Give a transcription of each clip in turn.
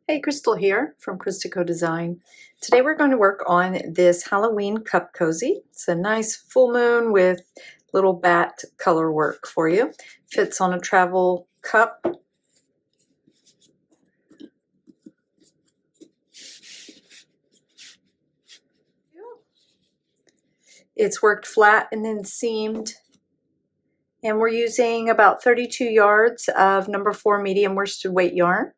Hey, Crystal here from ChristaCoDesign. Today we're going to work on this Halloween cup cozy. It's a nice full moon with little bat color work for you. Fits on a travel cup. It's worked flat and then seamed. And we're using about 32 yards of number 4 medium worsted weight yarn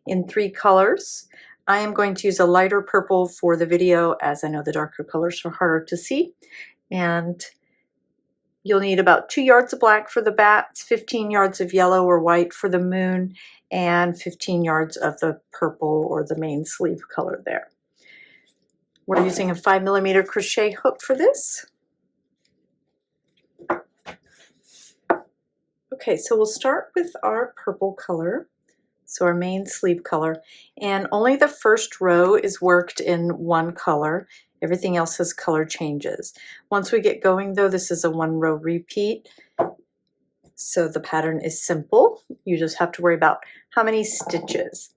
in 3 colors. I am going to use a lighter purple for the video, as I know the darker colors are harder to see. And you'll need about 2 yards of black for the bats, 15 yards of yellow or white for the moon, and 15 yards of the purple or the main sleeve color there. We're using a 5mm crochet hook for this. Okay, so we'll start with our purple color. So our main sleeve color, and only the first row is worked in one color. Everything else has color changes. Once we get going though, this is a 1 row repeat. So the pattern is simple. You just have to worry about how many stitches.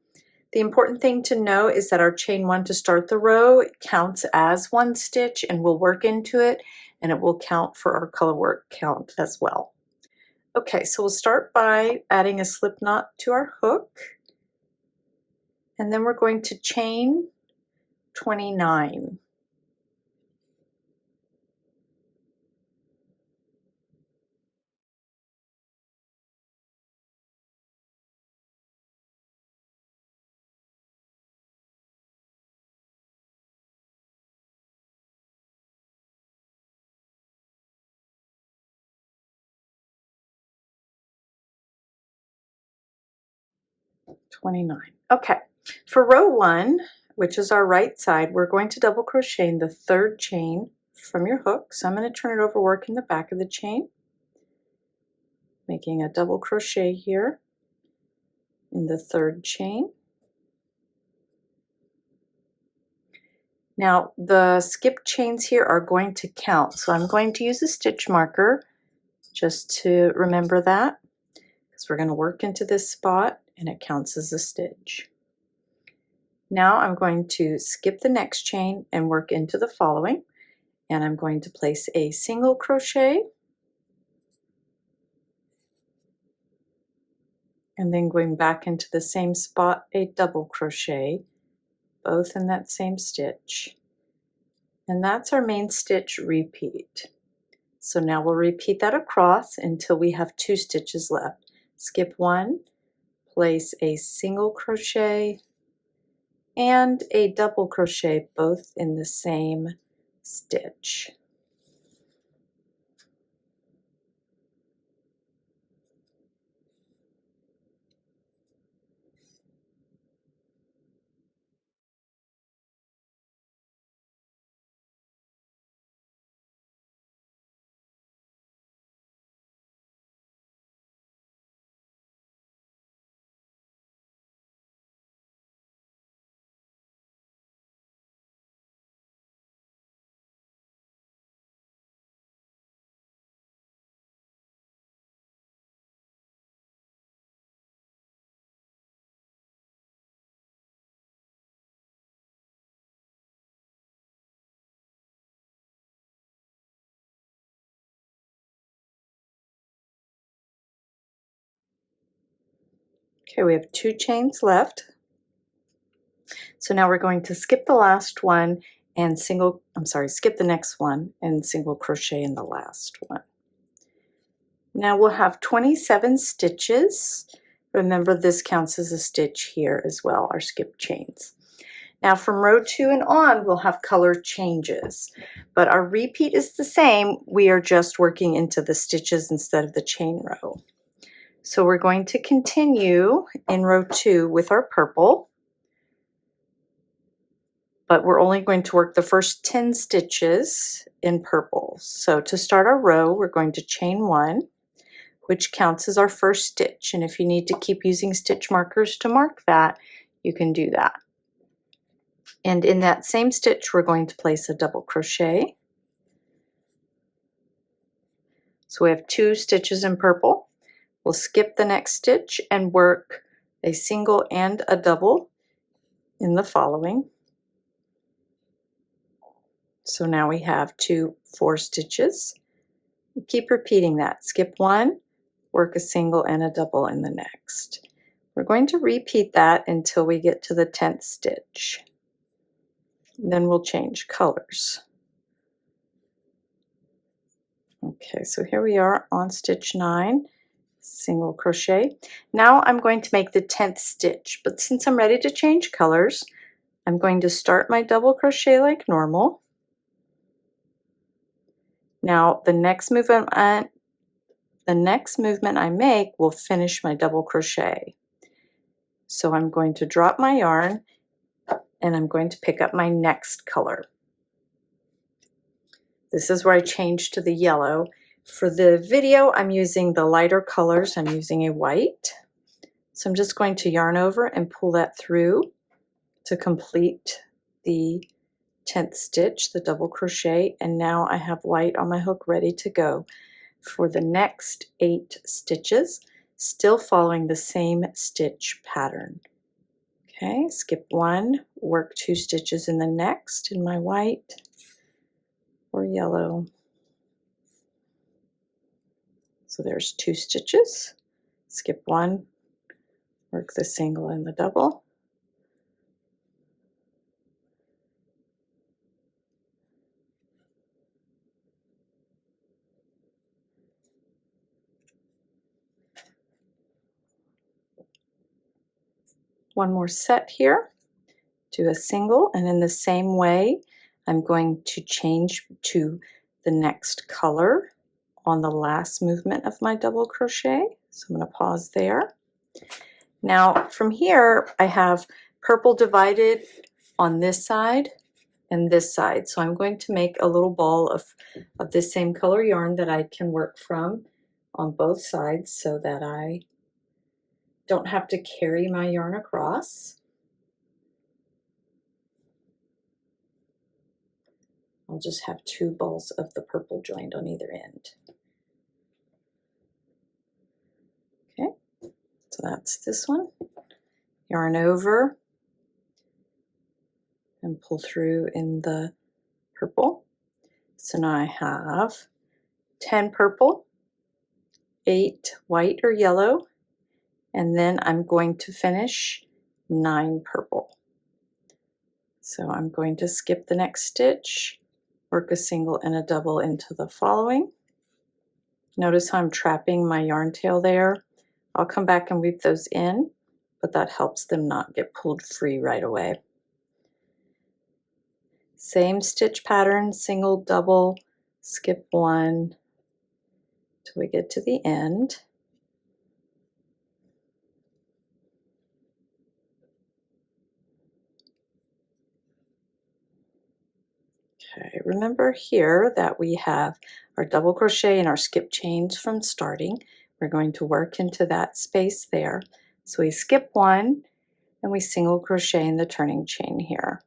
The important thing to know is that our chain 1 to start the row counts as 1 stitch, and we'll work into it, and it will count for our color work count as well. Okay, so we'll start by adding a slip knot to our hook, and then we're going to chain 29. Okay, for row 1, which is our right side, we're going to double crochet in the 3rd chain from your hook. So I'm going to turn it over, working the back of the chain, making a double crochet here in the 3rd chain. Now the skip chains here are going to count, so I'm going to use a stitch marker just to remember that, because we're going to work into this spot and it counts as a stitch. Now I'm going to skip the next chain and work into the following, and I'm going to place a single crochet and then going back into the same spot, a double crochet, both in that same stitch. And that's our main stitch repeat. So now we'll repeat that across until we have 2 stitches left. Skip 1, place a single crochet and a double crochet, both in the same stitch. Okay, we have 2 chains left. So now we're going to skip the last one and skip the next one and single crochet in the last one. Now we'll have 27 stitches. Remember, this counts as a stitch here as well, our skip chains. Now from row 2 and on, we'll have color changes, but our repeat is the same. We are just working into the stitches instead of the chain row. So we're going to continue in row 2 with our purple, but we're only going to work the first 10 stitches in purple. So to start our row, we're going to chain 1, which counts as our first stitch. And if you need to keep using stitch markers to mark that, you can do that. And in that same stitch, we're going to place a double crochet. So we have 2 stitches in purple. We'll skip the next stitch and work a single and a double in the following. So now we have 4 stitches. Keep repeating that. Skip 1, work a single and a double in the next. We're going to repeat that until we get to the 10th stitch. Then we'll change colors. Okay, so here we are on stitch 9, single crochet. Now I'm going to make the 10th stitch, but since I'm ready to change colors, I'm going to start my double crochet like normal. Now the next movement I make will finish my double crochet. So I'm going to drop my yarn and I'm going to pick up my next color. This is where I change to the yellow. For the video, I'm using the lighter colors. I'm using a white. So I'm just going to yarn over and pull that through to complete the 10th stitch, the double crochet, and now I have white on my hook ready to go for the next 8 stitches, still following the same stitch pattern. Okay, skip 1, work 2 stitches in the next in my white or yellow. So there's 2 stitches, skip 1, work the single and the double. One more set here, do a single, and in the same way I'm going to change to the next color on the last movement of my double crochet. So I'm going to pause there. Now from here I have purple divided on this side and this side. So I'm going to make a little ball of this same color yarn that I can work from on both sides so that I don't have to carry my yarn across. I'll just have 2 balls of the purple joined on either end. Okay, so that's this one. Yarn over and pull through in the purple. So now I have 10 purple, 8 white or yellow, and then I'm going to finish 9 purple. So I'm going to skip the next stitch, work a single and a double into the following. Notice how I'm trapping my yarn tail there. I'll come back and weave those in, but that helps them not get pulled free right away. Same stitch pattern, single, double, skip 1 till we get to the end. Okay, remember here that we have our double crochet and our skip chains from starting. We're going to work into that space there. So we skip 1 and we single crochet in the turning chain here.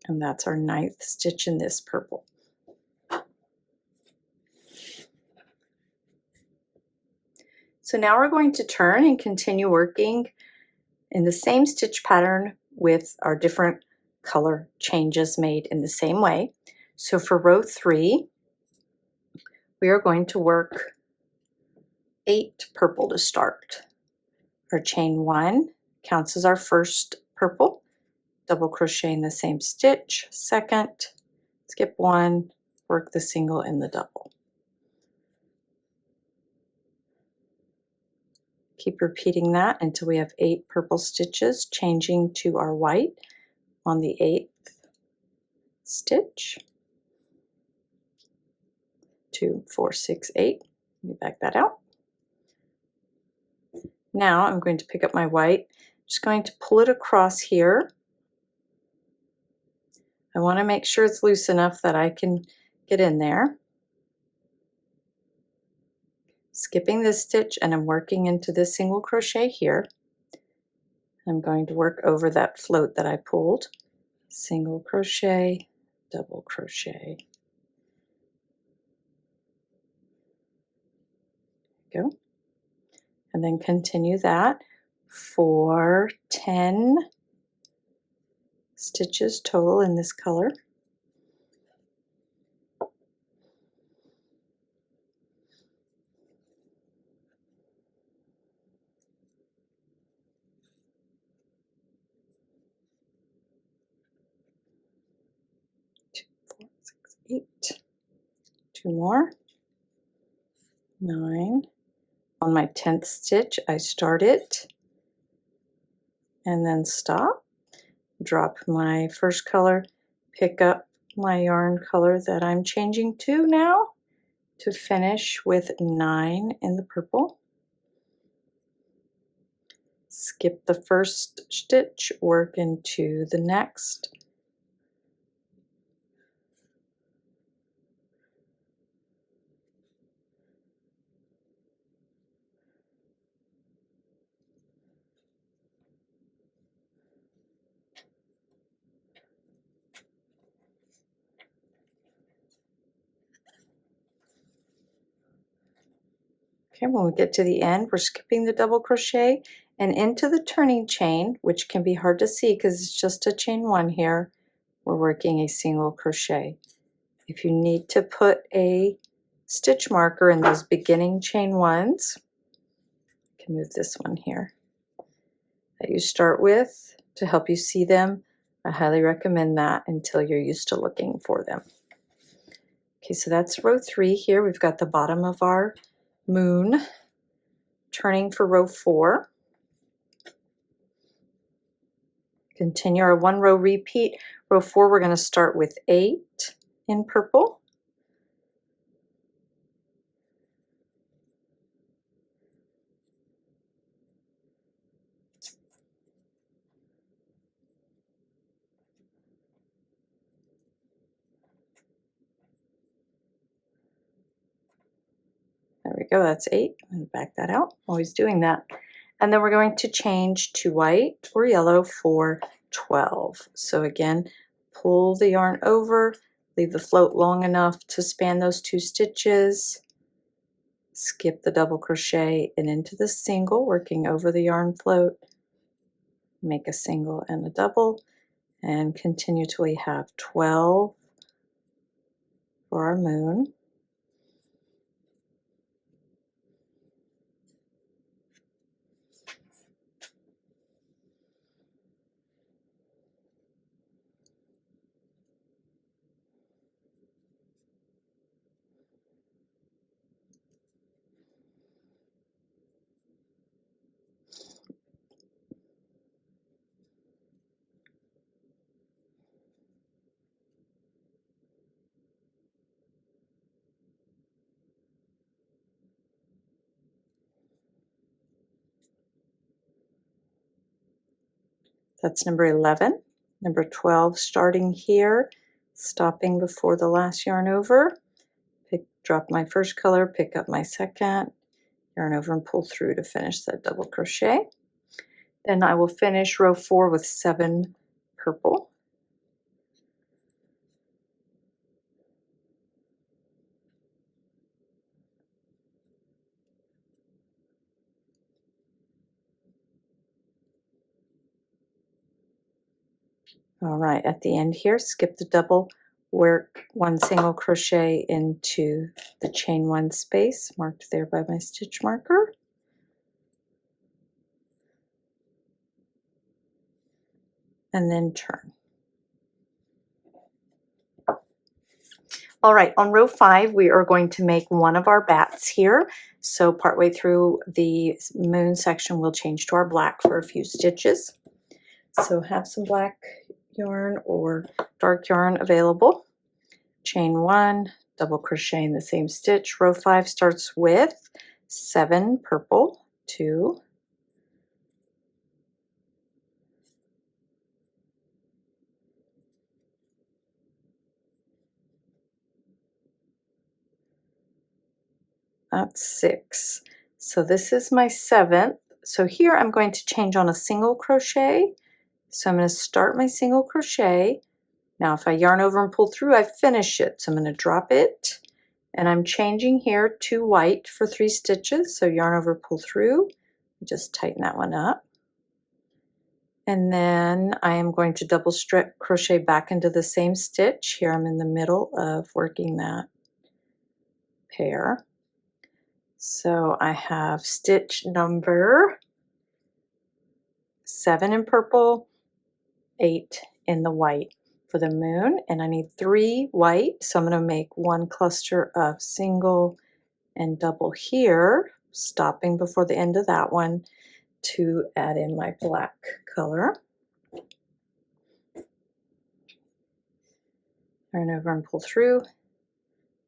And that's our 9th stitch in this purple. So now we're going to turn and continue working in the same stitch pattern with our different color changes made in the same way. So for row 3, we are going to work 8 purple to start. Our chain 1 counts as our first purple, double crochet in the same stitch, second, skip 1, work the single in the double. Keep repeating that until we have 8 purple stitches, changing to our white on the 8th stitch. 2, 4, 6, 8. Let me back that out. Now I'm going to pick up my white. I'm just going to pull it across here. I want to make sure it's loose enough that I can get in there. Skipping this stitch and I'm working into this single crochet here. I'm going to work over that float that I pulled. Single crochet, double crochet. Go. and then continue that for 10 stitches total in this color. Two, 4, 6, 8. 2 more. 9. On my 10th stitch, I start it and then stop. Drop my first color, pick up my yarn color that I'm changing to now to finish with 9 in the purple. Skip the first stitch, work into the next. Okay, when we get to the end, we're skipping the double crochet and into the turning chain, which can be hard to see because it's just a chain 1 here. We're working a single crochet. If you need to put a stitch marker in those beginning chain 1s, you can move this one here that you start with to help you see them. I highly recommend that until you're used to looking for them. Okay, so that's row 3 here. We've got the bottom of our moon. Turning for row 4. Continue our 1 row repeat. Row 4, we're going to start with 8 in purple. There we go, that's 8. I'm going to back that out, always doing that. And then we're going to change to white or yellow for 12. So again, pull the yarn over, leave the float long enough to span those 2 stitches, skip the double crochet and into the single, working over the yarn float, make a single and a double, and continue till we have 12 for our moon. That's number 11. Number 12, starting here, stopping before the last yarn over. Drop my first color, pick up my second, yarn over and pull through to finish that double crochet. Then I will finish row 4 with 7 purple. All right, at the end here, skip the double, work 1 single crochet into the chain 1 space marked there by my stitch marker. And then turn. All right, on row 5, we are going to make one of our bats here. So partway through the moon section, we'll change to our black for a few stitches. So have some black yarn or dark yarn available. Chain 1, double crochet in the same stitch. Row 5 starts with 7 purple, 2, that's 6. So this is my 7th. So here I'm going to change on a single crochet. So I'm going to start my single crochet. Now if I yarn over and pull through, I finish it. So I'm going to drop it, and I'm changing here to white for 3 stitches. So yarn over, pull through, Just tighten that one up. And then I am going to double crochet back into the same stitch. Here I'm in the middle of working that pair. So I have stitch number 7 in purple, 8 in the white for the moon, and I need 3 white, so I'm going to make 1 cluster of single and double here, stopping before the end of that one to add in my black color. Turn over and pull through,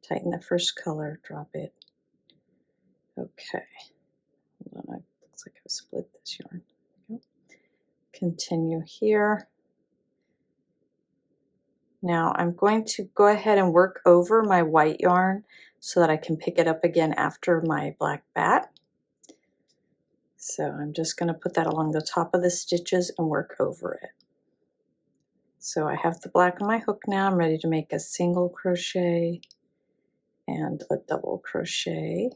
tighten the first color, drop it. Okay, hold on, looks like I've split this yarn. Continue here. Now I'm going to go ahead and work over my white yarn so that I can pick it up again after my black bat. So I'm just going to put that along the top of the stitches and work over it. So I have the black on my hook now. I'm ready to make a single crochet and a double crochet.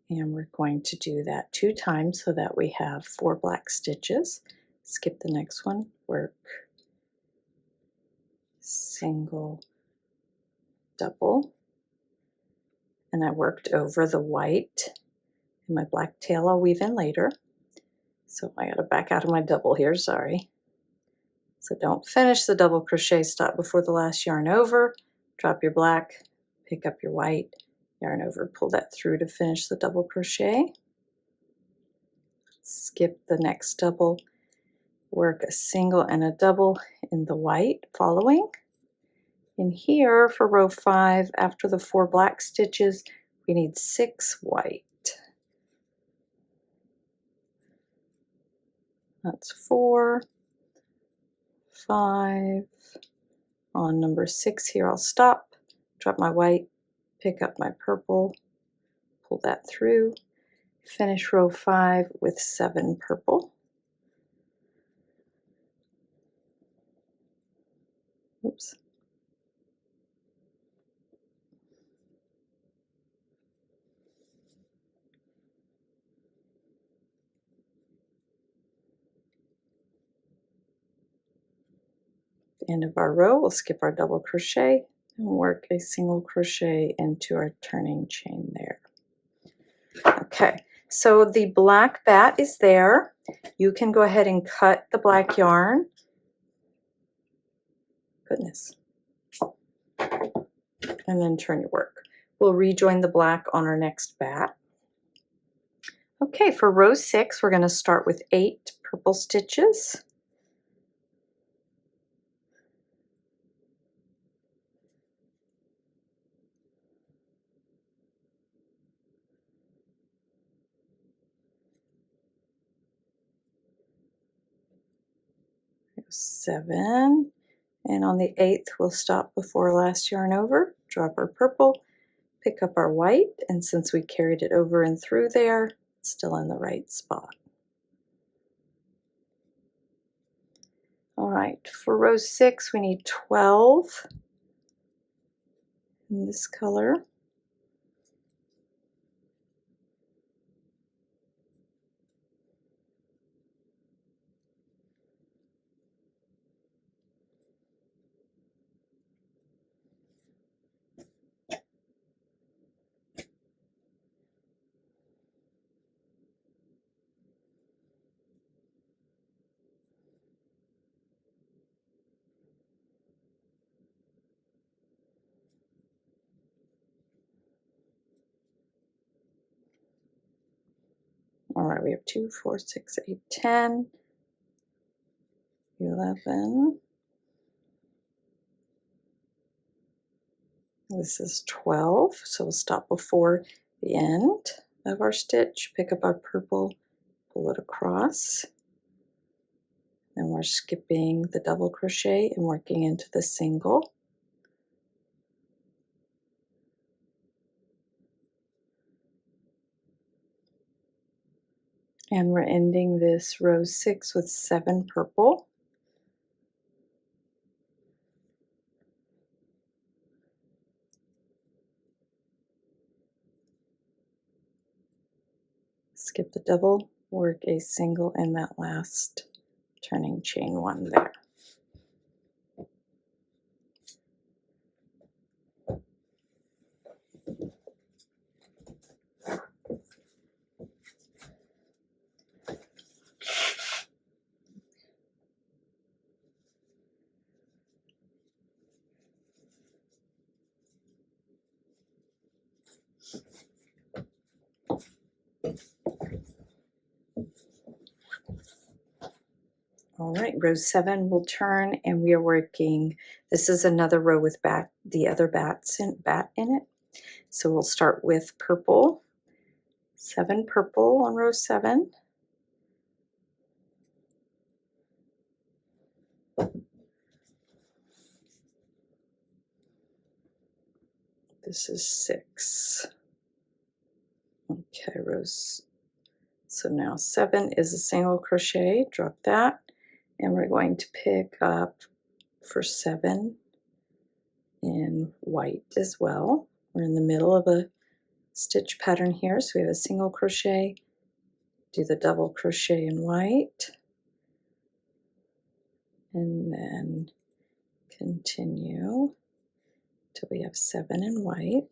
And we're going to do that 2 times so that we have 4 black stitches. Skip the next one, work, single, double, and I worked over the white, and my black tail I'll weave in later. So I got to back out of my double here, sorry. So don't finish the double crochet, stop before the last yarn over, drop your black, pick up your white, yarn over, pull that through to finish the double crochet. Skip the next double, work a single and a double in the white following. In here for row 5, after the 4 black stitches, we need 6 white. That's 4, 5. On number 6 here I'll stop, drop my white, pick up my purple, pull that through, finish row 5 with 7 purple. Oops. End of our row, we'll skip our double crochet and work a single crochet into our turning chain there. Okay, so the black bat is there. You can go ahead and cut the black yarn. Goodness. And then turn your work. We'll rejoin the black on our next bat. Okay, for row 6, we're going to start with 8 purple stitches. There's 7, and on the 8th we'll stop before last yarn over, drop our purple, pick up our white, and since we carried it over and through there, it's still in the right spot. All right, for row 6 we need 12 in this color. All right, we have 2, 4, 6, 8, 10, 11. This is 12, so we'll stop before the end of our stitch, pick up our purple, pull it across. Then we're skipping the double crochet and working into the single. And we're ending this row 6 with 7 purple. skip the double, work a single in that last turning chain one there. All right, row 7 will turn, and we are working, this is another row with the other bat in it. So we'll start with purple, 7 purple on row 7. This is 6. Okay, rows. So now 7 is a single crochet, drop that, and we're going to pick up for 7 in white as well. We're in the middle of a stitch pattern here, so we have a single crochet, do the double crochet in white, and then continue till we have 7 in white.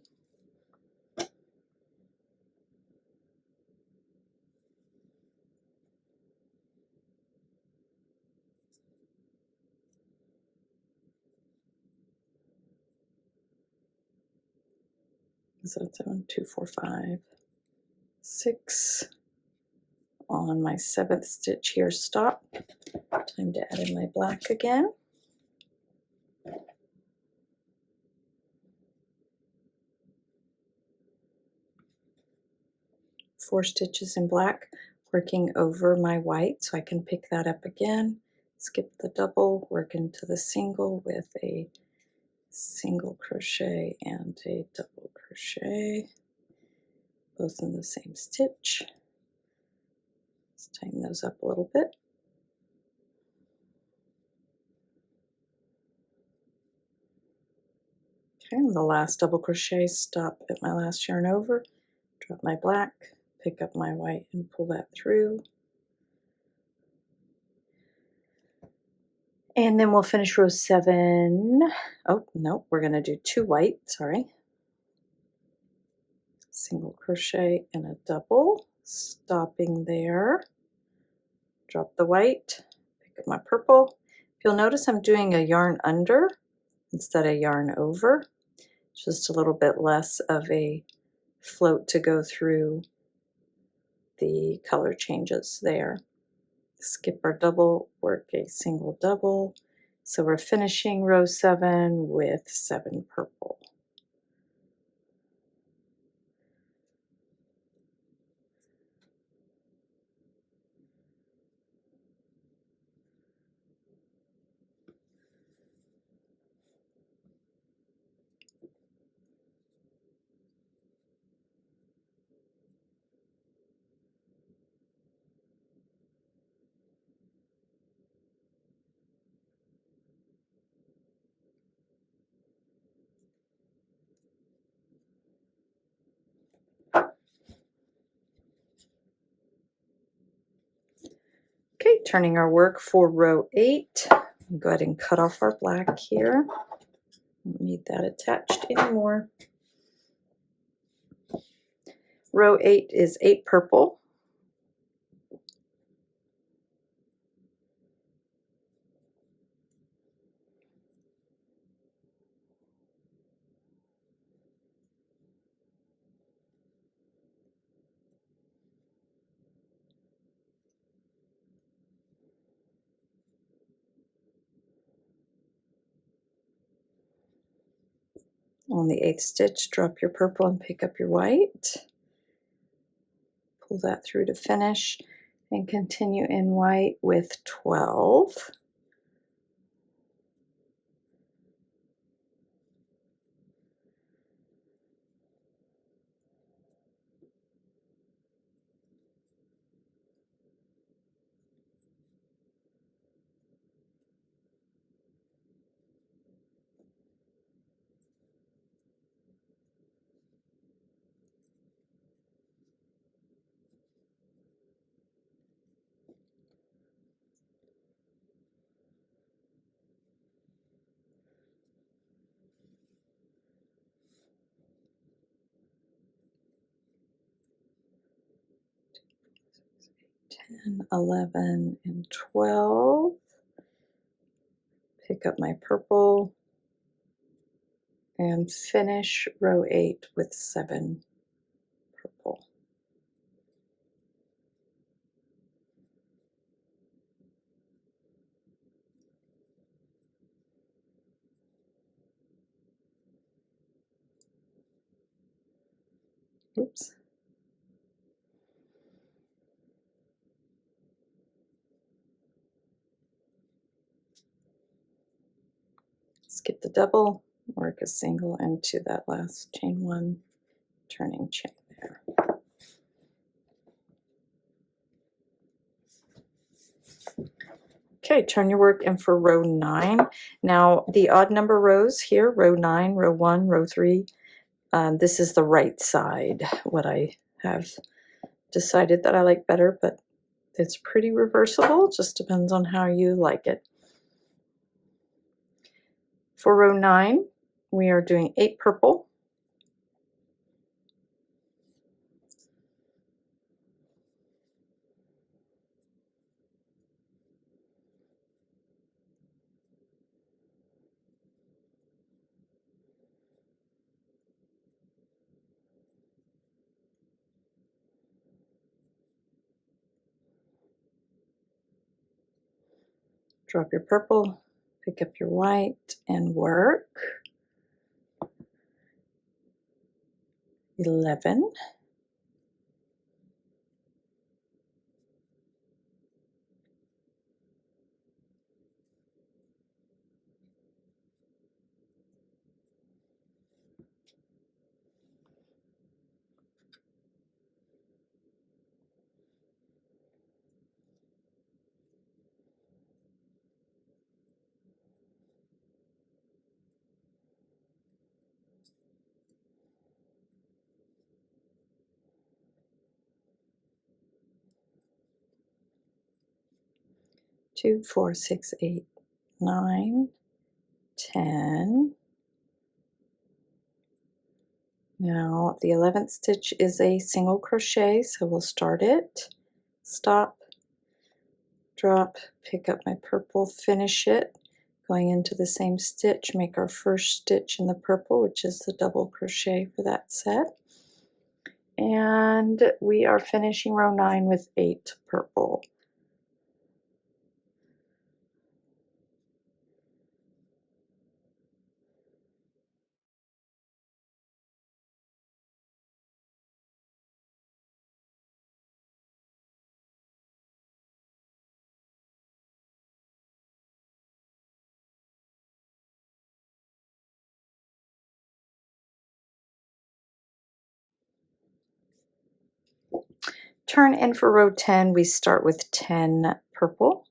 So it's 1, 2, 4, 5, 6 on my 7th stitch here. Stop. Time to add in my black again. 4 stitches in black, working over my white so I can pick that up again. Skip the double, work into the single with a single crochet and a double crochet, both in the same stitch. Let's tighten those up a little bit. Okay, and the last double crochet, stop at my last yarn over, drop my black, pick up my white and pull that through. And then we'll finish row 7. Oh, no, we're going to do 2 white, sorry. Single crochet and a double, stopping there. Drop the white, pick up my purple. You'll notice I'm doing a yarn under instead of yarn over. Just a little bit less of a float to go through the color changes there. Skip our double, work a single double. So we're finishing row 7 with 7 purple. Okay, turning our work for row 8. Go ahead and cut off our black here. Don't need that attached anymore. Row 8 is 8 purple. On the 8th stitch, drop your purple and pick up your white. Pull that through to finish and continue in white with 12. 10, 11, and 12. Pick up my purple and finish row 8 with 7 purple. Oops. Skip the double, work a single into that last chain 1, turning chain there. Okay, turn your work in for row 9. Now the odd number rows here, row 9, row 1, row 3, this is the right side, what I have decided that I like better, but it's pretty reversible, just depends on how you like it. For row 9, we are doing 8 purple, drop your purple, pick up your white, and work 11, 2, 4, 6, 8, 9, 10. Now the 11th stitch is a single crochet, so we'll start it, stop, drop, pick up my purple, finish it, going into the same stitch, make our first stitch in the purple, which is the double crochet for that set. And we are finishing row 9 with 8 purple. Turn in for row 10, we start with 10 purple.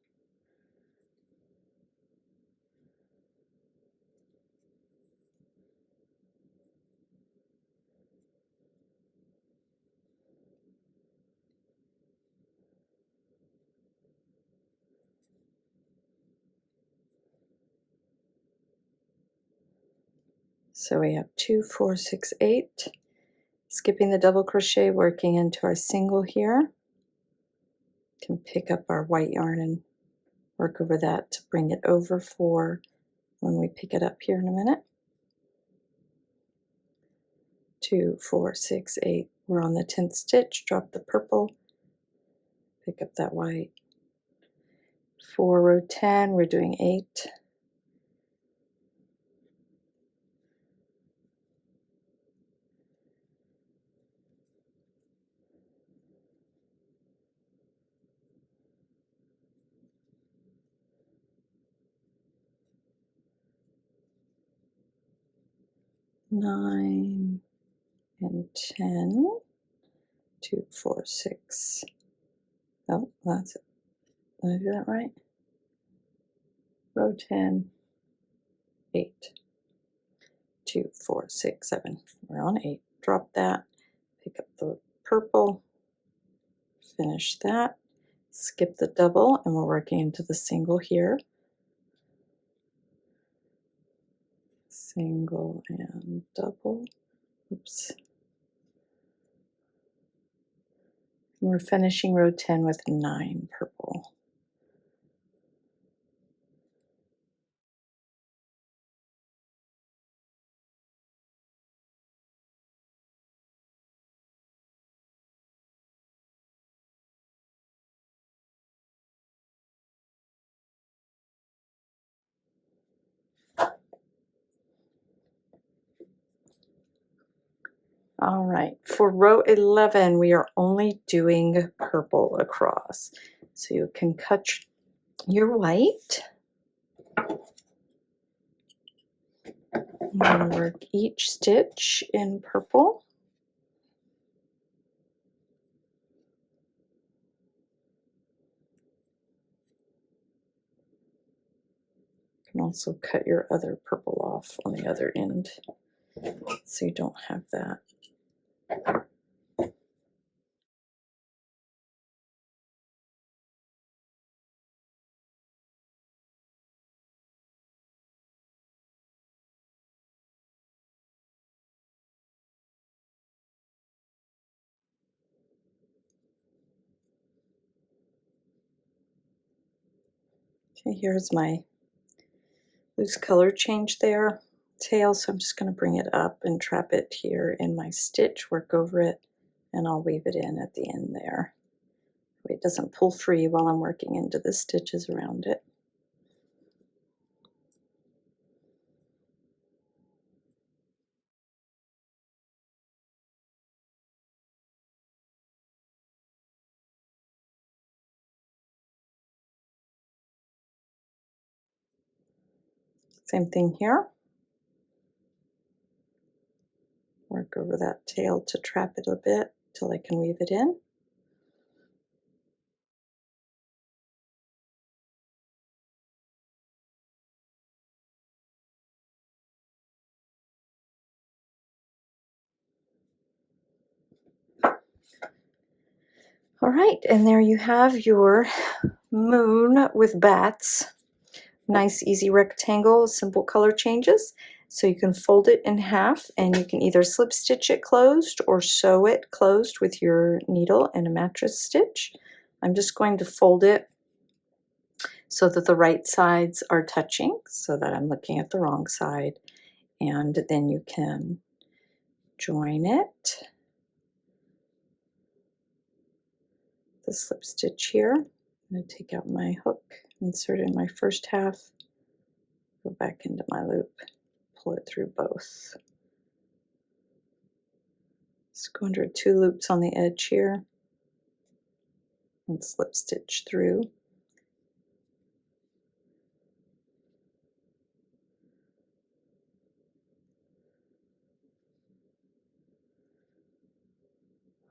So we have 2, 4, 6, 8. Skipping the double crochet, working into our single here. Can pick up our white yarn and work over that to bring it over for when we pick it up here in a minute. 2, 4, 6, 8. We're on the 10th stitch, drop the purple, pick up that white. For row 10, we're doing 8. Nine and 10. 2, 4, 6. Oh, that's it. Did I do that right? Row 10, 8. 2, 4, 6, 7. We're on 8. Drop that. Pick up the purple. Finish that. Skip the double, and we're working into the single here. Single and double. Oops. We're finishing row 10 with 9 purple. All right, for row 11, we are only doing purple across. So you can cut your white. I'm going to work each stitch in purple. You can also cut your other purple off on the other end so you don't have that. Okay, here's my loose color change there, tail, so I'm just going to bring it up and trap it here in my stitch, work over it, and I'll weave it in at the end there. It doesn't pull free while I'm working into the stitches around it. Same thing here. Work over that tail to trap it a bit till I can weave it in. All right, and there you have your moon with bats. Nice easy rectangle, simple color changes. So you can fold it in half and you can either slip stitch it closed or sew it closed with your needle and a mattress stitch. I'm just going to fold it so that the right sides are touching, so that I'm looking at the wrong side, and then you can join it. The slip stitch here. I'm going to take out my hook, insert in my first half, go back into my loop, pull it through both. Just go under 2 loops on the edge here and slip stitch through.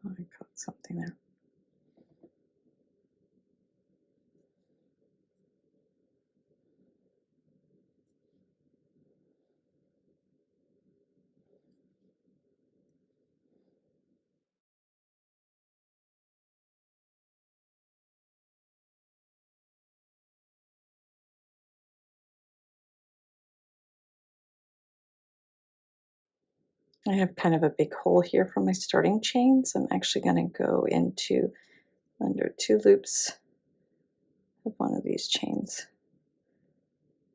Oh, I caught something there. I have kind of a big hole here for my starting chain, so I'm actually going to go into under 2 loops of one of these chains.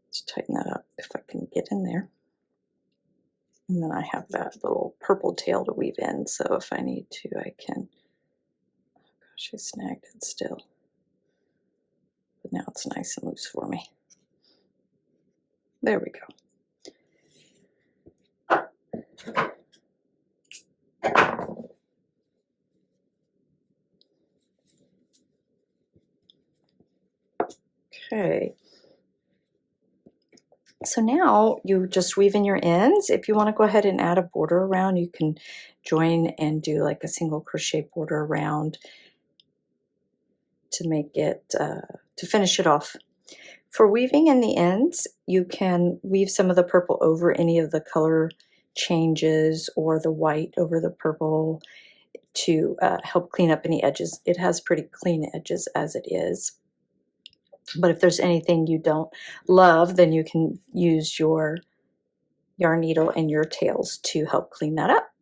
Let's tighten that up if I can get in there. And then I have that little purple tail to weave in, so if I need to, I can. Oh gosh, I snagged it still. But now it's nice and loose for me. There we go. Okay. So now you just weave in your ends. If you want to go ahead and add a border around, you can join and do like a single crochet border around to make it, to finish it off. For weaving in the ends, you can weave some of the purple over any of the color changes or the white over the purple to help clean up any edges. It has pretty clean edges as it is. But if there's anything you don't love, then you can use your yarn needle and your tails to help clean that up.